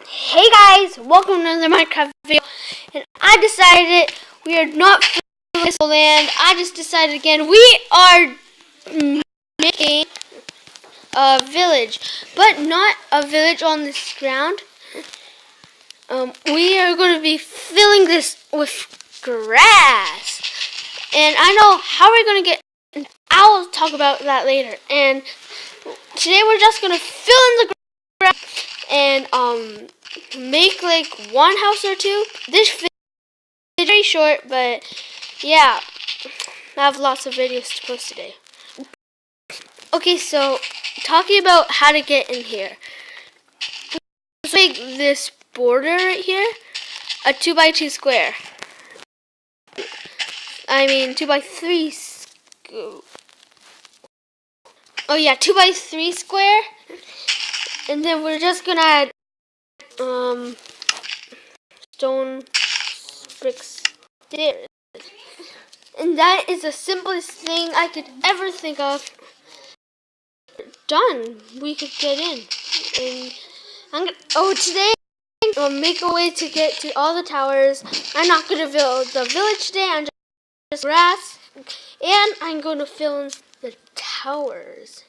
Hey guys, welcome to another Minecraft video. And I decided we are not filming this land. I just decided again we are making a village, but not a village on this ground. We are going to be filling this with grass. And I know how we're going to get. I'll talk about that later. And today we're just going to fill in the grass and make like one house or two. This video is very short, but yeah, I have lots of videos to post today. Okay, so talking about how to get in here. Let's make this border right here a 2x2 square. I mean 2x3. Oh yeah, 2x3 square. And then we're just gonna add stone bricks there. And that is the simplest thing I could ever think of. Done. We could get in. And today I'll make a way to get to all the towers. I'm not gonna build the village today. I'm just grass, and I'm gonna fill in the towers.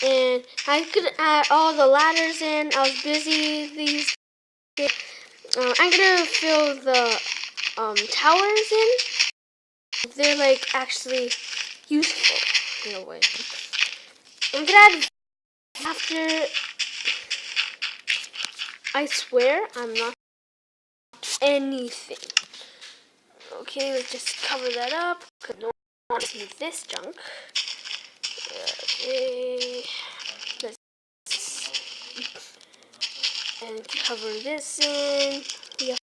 And I could add all the ladders in. I was busy these days. I'm gonna fill the towers in. They're like actually useful in a way. I'm gonna add after. I swear I'm not anything. Okay, let's just cover that up because no one wants to see this junk. Okay, let's and cover this in. Yeah,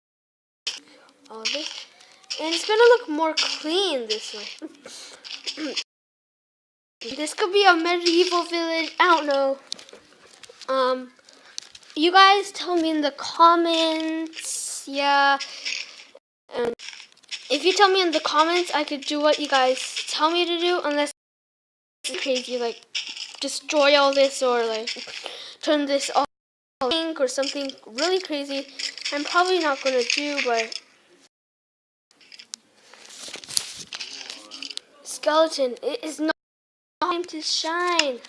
all of it, and it's gonna look more clean this way. This could be a medieval village. I don't know. You guys tell me in the comments. Yeah. If you tell me in the comments, I could do what you guys tell me to do, unless it's crazy, like destroy all this or like turn this all pink or something really crazy. I'm probably not gonna do, but skeleton, it is not time to shine.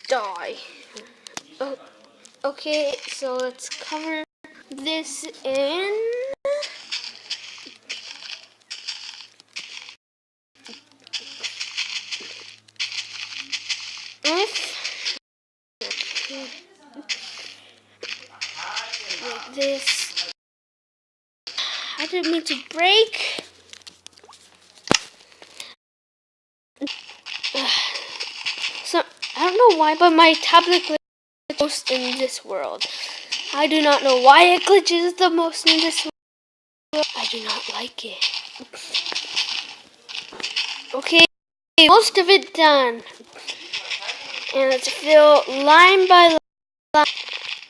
Die. Oh, okay, so let's cover this in. Like this. I didn't mean to break. So I don't know why, but my tablet glitches the most in this world. I do not know why it glitches the most in this world. I do not like it. Okay, most of it done. And let's fill line by line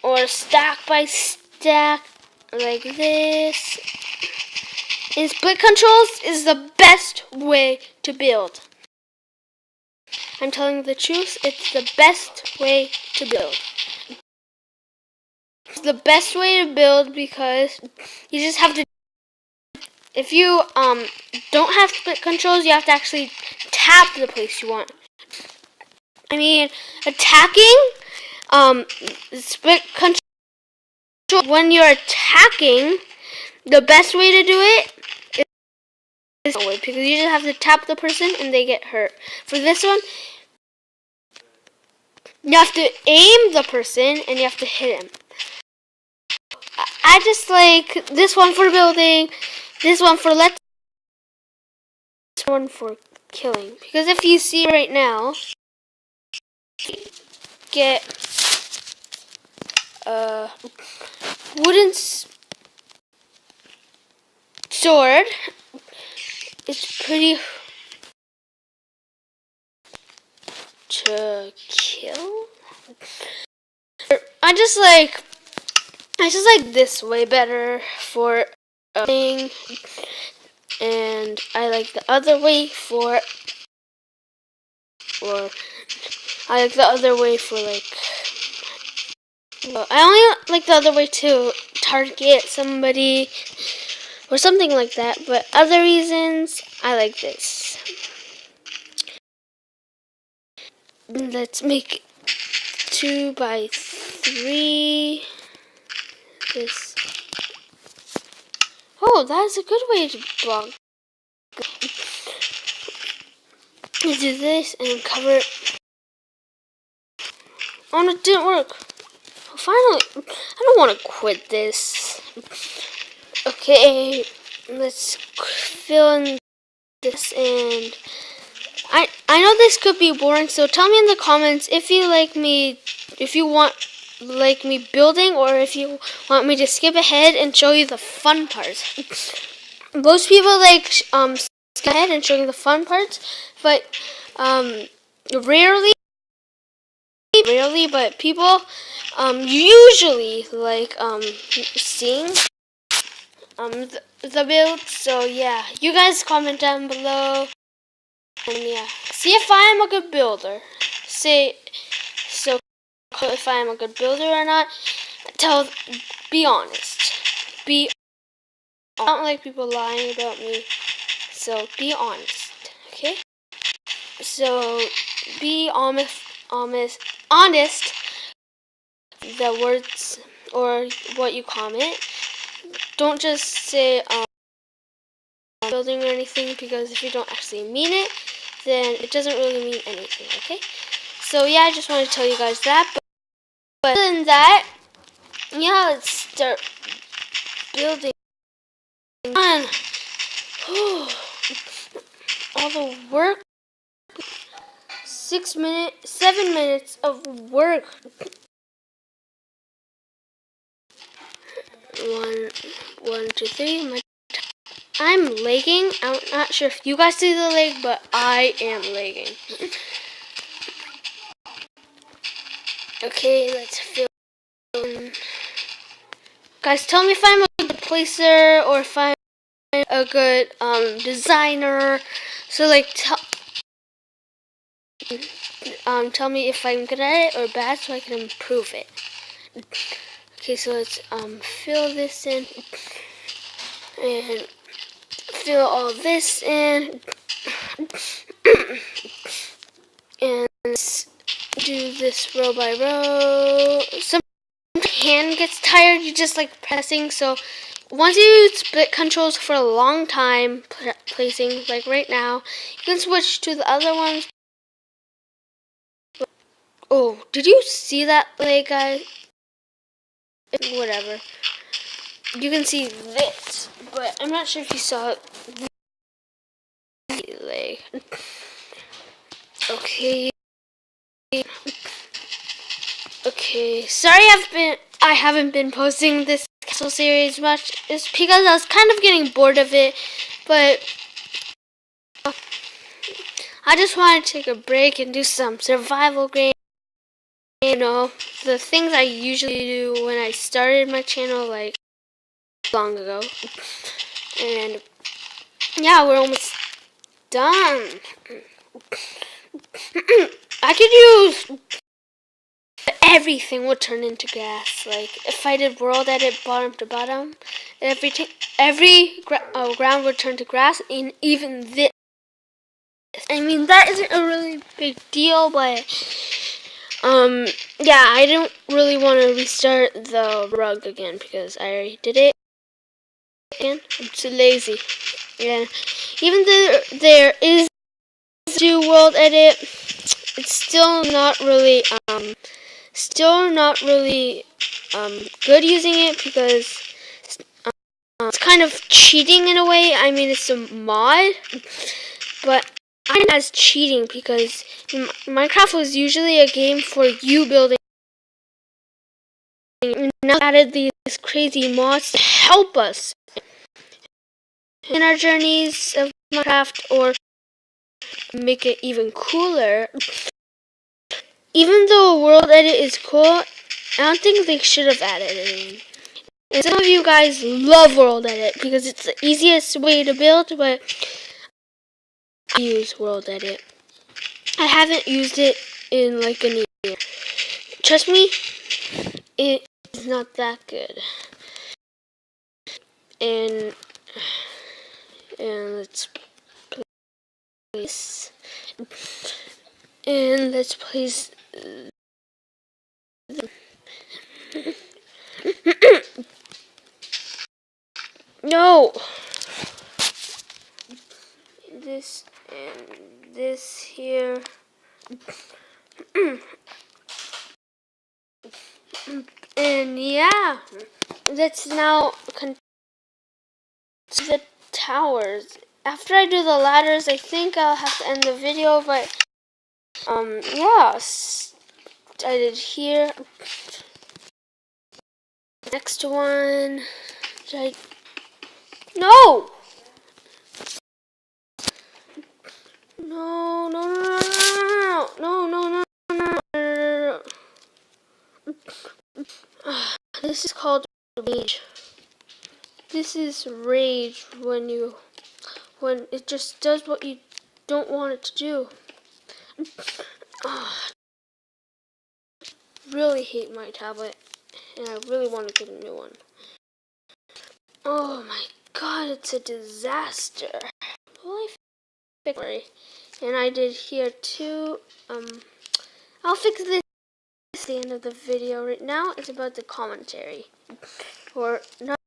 or stack by stack like this. And split controls is the best way to build. I'm telling the truth, it's the best way to build. It's the best way to build because you just have to, if you don't have split controls, you have to actually tap the place you want. I mean, attacking, split control, when you're attacking, the best way to do it is this way, because you just have to tap the person and they get hurt. For this one, you have to aim the person and you have to hit him. I just like this one for building, this one for this one for killing. Because if you see right now, get a wooden sword. It's pretty to kill. I just like this way better for thing, and I like the other way for I like the other way for like. Well, I only like the other way to target somebody or something like that. But other reasons, I like this. Let's make 2 by 3. This. Oh, that's a good way to block. Let's do this and cover it. Oh, no, it didn't work. Finally, I don't want to quit this. Okay, let's fill in this, and I know this could be boring, so tell me in the comments if you want like me building, or if you want me to skip ahead and show you the fun parts. Most people like skip ahead and show you the fun parts, but rarely, but people usually like seeing the build. So yeah, you guys comment down below, and yeah, see if I am a good builder. If I am a good builder or not. Be honest. I don't like people lying about me, so be honest, okay? So be honest. The words or what you comment. Don't just say building or anything, because if you don't actually mean it, then it doesn't really mean anything, okay? So yeah, I just wanted to tell you guys that. But other than that, yeah, let's start building. On. All the work. 7 minutes of work. 1, 2, 3. I'm lagging. I'm not sure if you guys see the lag, but I am lagging. Okay, let's fill in. Guys, tell me if I'm a good placer or if I'm a good designer. So like tell me if I'm good at it or bad, so I can improve it. Okay, so let's fill this in and fill all this in and do this row by row. Some hand gets tired, you just like pressing. So once you use split controls for a long time placing, like right now, you can switch to the other ones. Oh, did you see that leg, guys? Whatever. You can see this, but I'm not sure if you saw the leg. Okay. Okay. Sorry, I haven't been posting this castle series much. It's because I was kind of getting bored of it, but I just wanted to take a break and do some survival games. You know, the things I usually do when I started my channel, like long ago. And yeah, we're almost done. I could use everything would turn into grass. Like if I did world edit bottom to bottom, every ground would turn to grass, and even this. I mean, that isn't a really big deal, but yeah, I don't really want to restart the rug again because I already did it again. I'm too lazy. Yeah, even though there is do world edit, it's still not really good using it because it's kind of cheating in a way. I mean, it's a mod, but I think that's cheating because Minecraft was usually a game for you building. Now added these crazy mods to help us in our journeys of Minecraft or make it even cooler. Even though world edit is cool, I don't think they should have added it in. And some of you guys love world edit because it's the easiest way to build, but I use world edit. I haven't used it in like a year. Trust me, it is not that good. And let's place. And let's place. No. This and this here. And yeah, let's now continue the towers. After I do the ladders, I think I'll have to end the video, but yeah, I did here. Next one. No! No, no, no, no, no, no, no, no, no. This is called rage. This is rage when it just does what you don't want it to do. Really hate my tablet, and I really want to get a new one. Oh my god, it's a disaster. Well, I fixed it. And I did here too. I'll fix this at the end of the video. Right now, it's about the commentary. Or not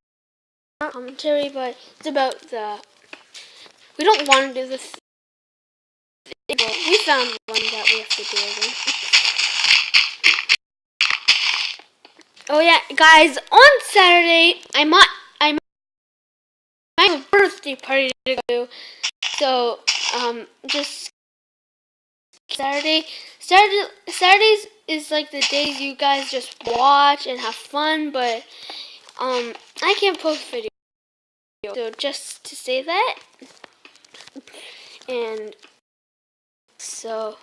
commentary, but it's about the... We don't want to do this. We found one that we have to do again. Oh yeah, guys, on Saturday, I have a birthday party to go to. So, just Saturdays is like the days you guys just watch and have fun, but I can't post videos. So just to say that, and so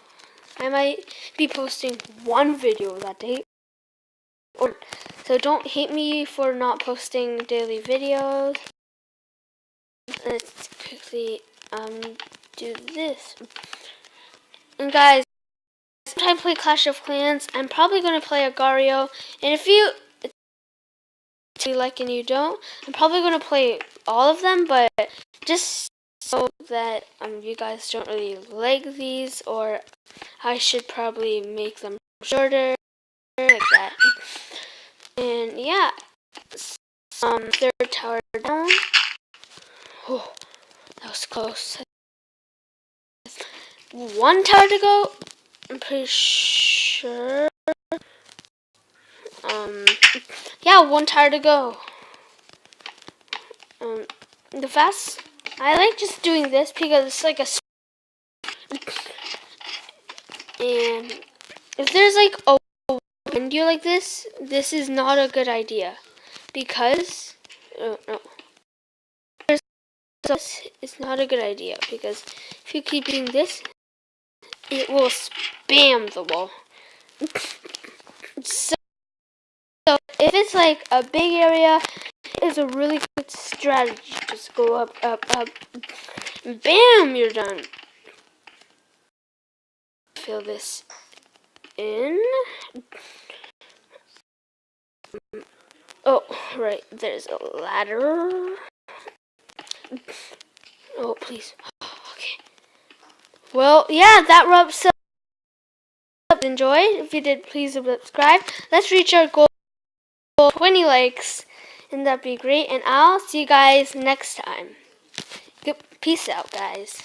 I might be posting one video that day. So don't hate me for not posting daily videos. Let's quickly do this. And guys, sometimes I play Clash of Clans. I'm probably gonna play Agario, and if you like and you don't, I'm probably gonna play all of them, but just so that you guys don't really like these, or I should probably make them shorter, like that. And yeah, third tower down. Oh, that was close. One tower to go. I'm pretty sure. Yeah, one tower to go. I like just doing this because it's like a. And if there's like a window like this is not a good idea because no. It's not a good idea because if you keep doing this, it will spam the wall. So if it's like a big area, it's a really good strategy. Just go up, up, up. Bam! You're done. Fill this in. Oh, right. There's a ladder. Oh, please. Okay. Well, yeah, that wraps up. Enjoyed. If you did, please subscribe. Let's reach our goal of 20 likes, and that'd be great. And I'll see you guys next time. Peace out, guys.